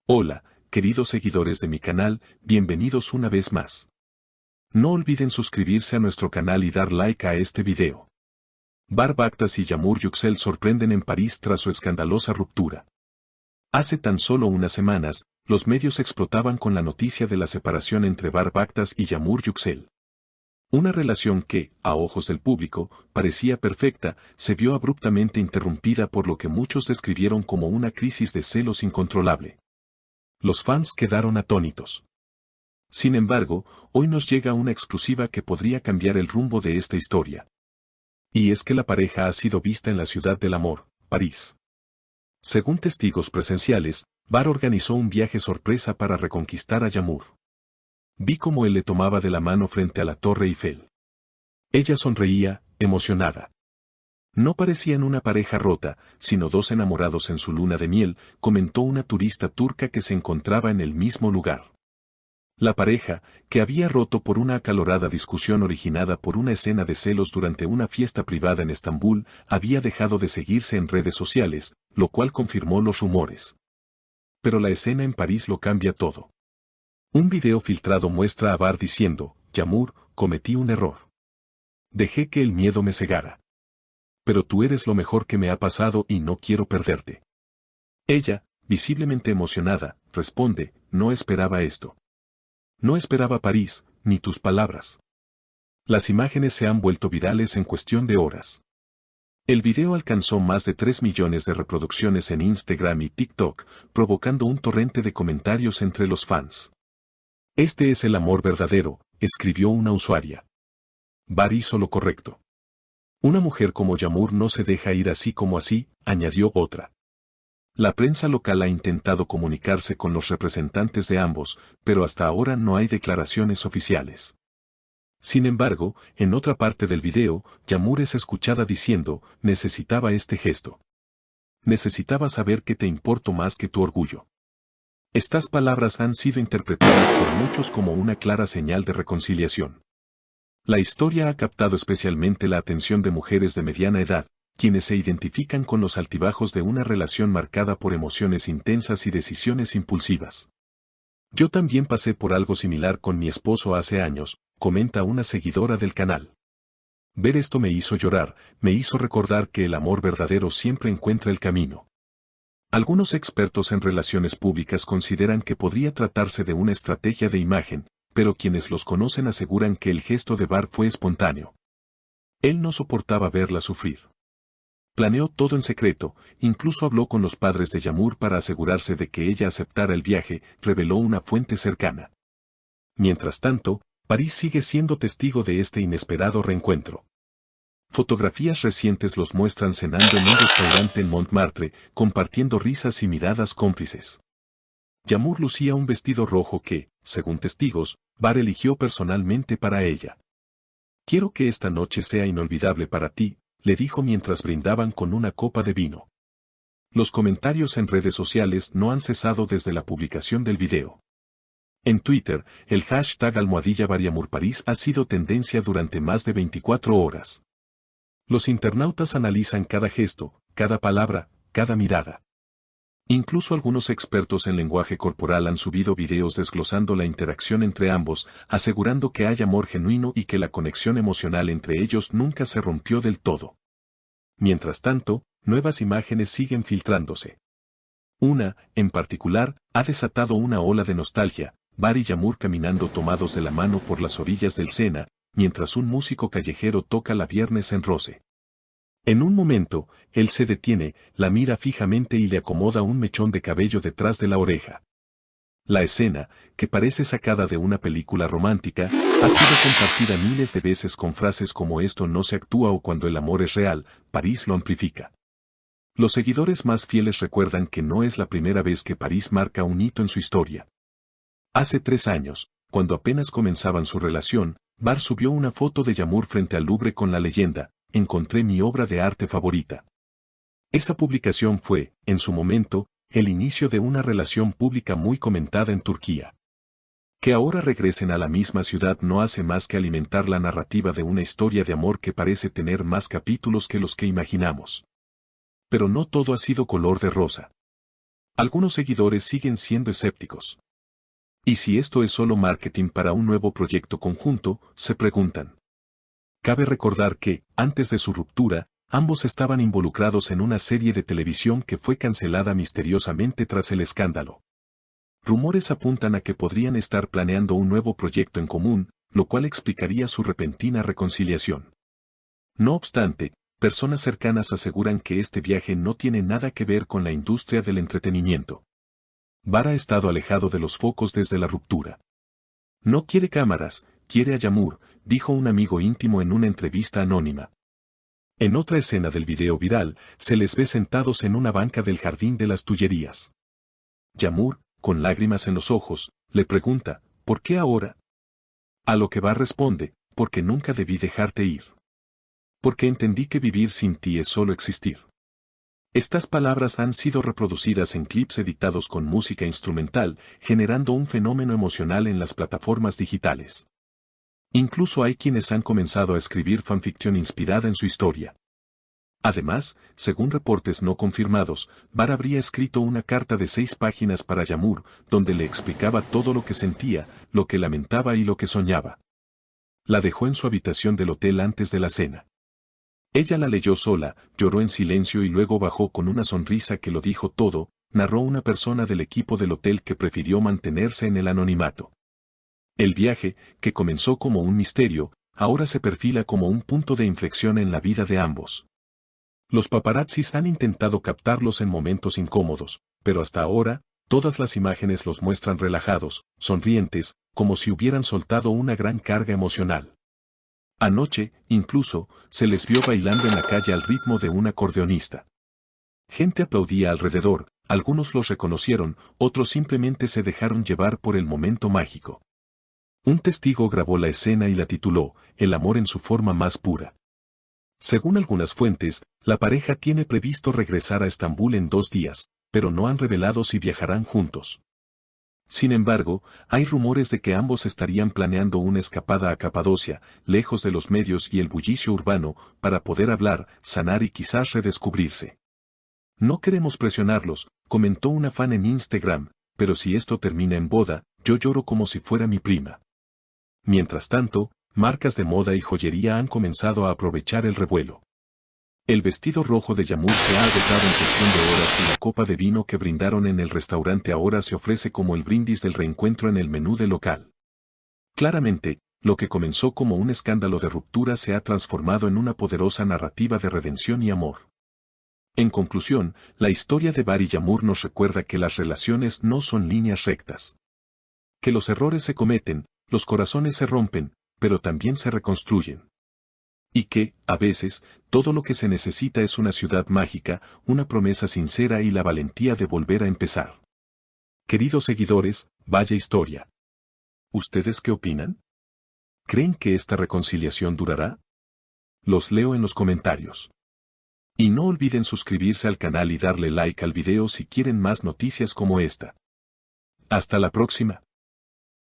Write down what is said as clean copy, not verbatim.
Hola, queridos seguidores de mi canal, bienvenidos una vez más. No olviden suscribirse a nuestro canal y dar like a este video. Bar Bakhtas y Yağmur Yüksel sorprenden en París tras su escandalosa ruptura. Hace tan solo unas semanas, los medios explotaban con la noticia de la separación entre Bar Bakhtas y Yağmur Yüksel. Una relación que, a ojos del público, parecía perfecta, se vio abruptamente interrumpida por lo que muchos describieron como una crisis de celos incontrolable. Los fans quedaron atónitos. Sin embargo, hoy nos llega una exclusiva que podría cambiar el rumbo de esta historia. Y es que la pareja ha sido vista en la ciudad del amor, París. Según testigos presenciales, Bar organizó un viaje sorpresa para reconquistar a Yağmur. Vi cómo él le tomaba de la mano frente a la Torre Eiffel. Ella sonreía, emocionada. No parecían una pareja rota, sino dos enamorados en su luna de miel, comentó una turista turca que se encontraba en el mismo lugar. La pareja, que había roto por una acalorada discusión originada por una escena de celos durante una fiesta privada en Estambul, había dejado de seguirse en redes sociales, lo cual confirmó los rumores. Pero la escena en París lo cambia todo. Un video filtrado muestra a Bar diciendo, Yağmur, cometí un error. Dejé que el miedo me cegara. Pero tú eres lo mejor que me ha pasado y no quiero perderte. Ella, visiblemente emocionada, responde, no esperaba esto. No esperaba París, ni tus palabras. Las imágenes se han vuelto virales en cuestión de horas. El video alcanzó más de 3 millones de reproducciones en Instagram y TikTok, provocando un torrente de comentarios entre los fans. Este es el amor verdadero, escribió una usuaria. Bar hizo lo correcto. Una mujer como Yağmur no se deja ir así como así, añadió otra. La prensa local ha intentado comunicarse con los representantes de ambos, pero hasta ahora no hay declaraciones oficiales. Sin embargo, en otra parte del video, Yağmur es escuchada diciendo, necesitaba este gesto. Necesitaba saber que te importo más que tu orgullo. Estas palabras han sido interpretadas por muchos como una clara señal de reconciliación. La historia ha captado especialmente la atención de mujeres de mediana edad, quienes se identifican con los altibajos de una relación marcada por emociones intensas y decisiones impulsivas. Yo también pasé por algo similar con mi esposo hace años, comenta una seguidora del canal. Ver esto me hizo llorar, me hizo recordar que el amor verdadero siempre encuentra el camino. Algunos expertos en relaciones públicas consideran que podría tratarse de una estrategia de imagen, pero quienes los conocen aseguran que el gesto de Bar fue espontáneo. Él no soportaba verla sufrir. Planeó todo en secreto, incluso habló con los padres de Yağmur para asegurarse de que ella aceptara el viaje, reveló una fuente cercana. Mientras tanto, París sigue siendo testigo de este inesperado reencuentro. Fotografías recientes los muestran cenando en un restaurante en Montmartre, compartiendo risas y miradas cómplices. Yağmur lucía un vestido rojo que, según testigos, Bar eligió personalmente para ella. Quiero que esta noche sea inolvidable para ti, le dijo mientras brindaban con una copa de vino. Los comentarios en redes sociales no han cesado desde la publicación del video. En Twitter, el hashtag #BarYağmurParís ha sido tendencia durante más de 24 horas. Los internautas analizan cada gesto, cada palabra, cada mirada. Incluso algunos expertos en lenguaje corporal han subido videos desglosando la interacción entre ambos, asegurando que hay amor genuino y que la conexión emocional entre ellos nunca se rompió del todo. Mientras tanto, nuevas imágenes siguen filtrándose. Una, en particular, ha desatado una ola de nostalgia, Bar y Yağmur caminando tomados de la mano por las orillas del Sena, mientras un músico callejero toca la Viernes en Roce. En un momento, él se detiene, la mira fijamente y le acomoda un mechón de cabello detrás de la oreja. La escena, que parece sacada de una película romántica, ha sido compartida miles de veces con frases como esto no se actúa o cuando el amor es real, París lo amplifica. Los seguidores más fieles recuerdan que no es la primera vez que París marca un hito en su historia. Hace 3 años, cuando apenas comenzaban su relación, Bar subió una foto de Yağmur frente al Louvre con la leyenda, encontré mi obra de arte favorita. Esa publicación fue, en su momento, el inicio de una relación pública muy comentada en Turquía. Que ahora regresen a la misma ciudad no hace más que alimentar la narrativa de una historia de amor que parece tener más capítulos que los que imaginamos. Pero no todo ha sido color de rosa. Algunos seguidores siguen siendo escépticos. ¿Y si esto es solo marketing para un nuevo proyecto conjunto?, se preguntan. Cabe recordar que, antes de su ruptura, ambos estaban involucrados en una serie de televisión que fue cancelada misteriosamente tras el escándalo. Rumores apuntan a que podrían estar planeando un nuevo proyecto en común, lo cual explicaría su repentina reconciliación. No obstante, personas cercanas aseguran que este viaje no tiene nada que ver con la industria del entretenimiento. Bar ha estado alejado de los focos desde la ruptura. No quiere cámaras, quiere a Yağmur, dijo un amigo íntimo en una entrevista anónima. En otra escena del video viral, se les ve sentados en una banca del Jardín de las Tullerías. Yağmur, con lágrimas en los ojos, le pregunta, ¿por qué ahora? A lo que Bar responde, porque nunca debí dejarte ir. Porque entendí que vivir sin ti es solo existir. Estas palabras han sido reproducidas en clips editados con música instrumental, generando un fenómeno emocional en las plataformas digitales. Incluso hay quienes han comenzado a escribir fanficción inspirada en su historia. Además, según reportes no confirmados, Bar habría escrito una carta de 6 páginas para Yağmur, donde le explicaba todo lo que sentía, lo que lamentaba y lo que soñaba. La dejó en su habitación del hotel antes de la cena. Ella la leyó sola, lloró en silencio y luego bajó con una sonrisa que lo dijo todo, narró una persona del equipo del hotel que prefirió mantenerse en el anonimato. El viaje, que comenzó como un misterio, ahora se perfila como un punto de inflexión en la vida de ambos. Los paparazzis han intentado captarlos en momentos incómodos, pero hasta ahora, todas las imágenes los muestran relajados, sonrientes, como si hubieran soltado una gran carga emocional. Anoche, incluso, se les vio bailando en la calle al ritmo de un acordeonista. Gente aplaudía alrededor, algunos los reconocieron, otros simplemente se dejaron llevar por el momento mágico. Un testigo grabó la escena y la tituló, El amor en su forma más pura. Según algunas fuentes, la pareja tiene previsto regresar a Estambul en 2 días, pero no han revelado si viajarán juntos. Sin embargo, hay rumores de que ambos estarían planeando una escapada a Capadocia, lejos de los medios y el bullicio urbano, para poder hablar, sanar y quizás redescubrirse. No queremos presionarlos, comentó una fan en Instagram, pero si esto termina en boda, yo lloro como si fuera mi prima. Mientras tanto, marcas de moda y joyería han comenzado a aprovechar el revuelo. El vestido rojo de Yağmur se ha agotado en cuestión de horas y la copa de vino que brindaron en el restaurante ahora se ofrece como el brindis del reencuentro en el menú del local. Claramente, lo que comenzó como un escándalo de ruptura se ha transformado en una poderosa narrativa de redención y amor. En conclusión, la historia de Bar y Yağmur nos recuerda que las relaciones no son líneas rectas. Que los errores se cometen, los corazones se rompen, pero también se reconstruyen. Y que, a veces, todo lo que se necesita es una ciudad mágica, una promesa sincera y la valentía de volver a empezar. Queridos seguidores, vaya historia. ¿Ustedes qué opinan? ¿Creen que esta reconciliación durará? Los leo en los comentarios. Y no olviden suscribirse al canal y darle like al video si quieren más noticias como esta. Hasta la próxima.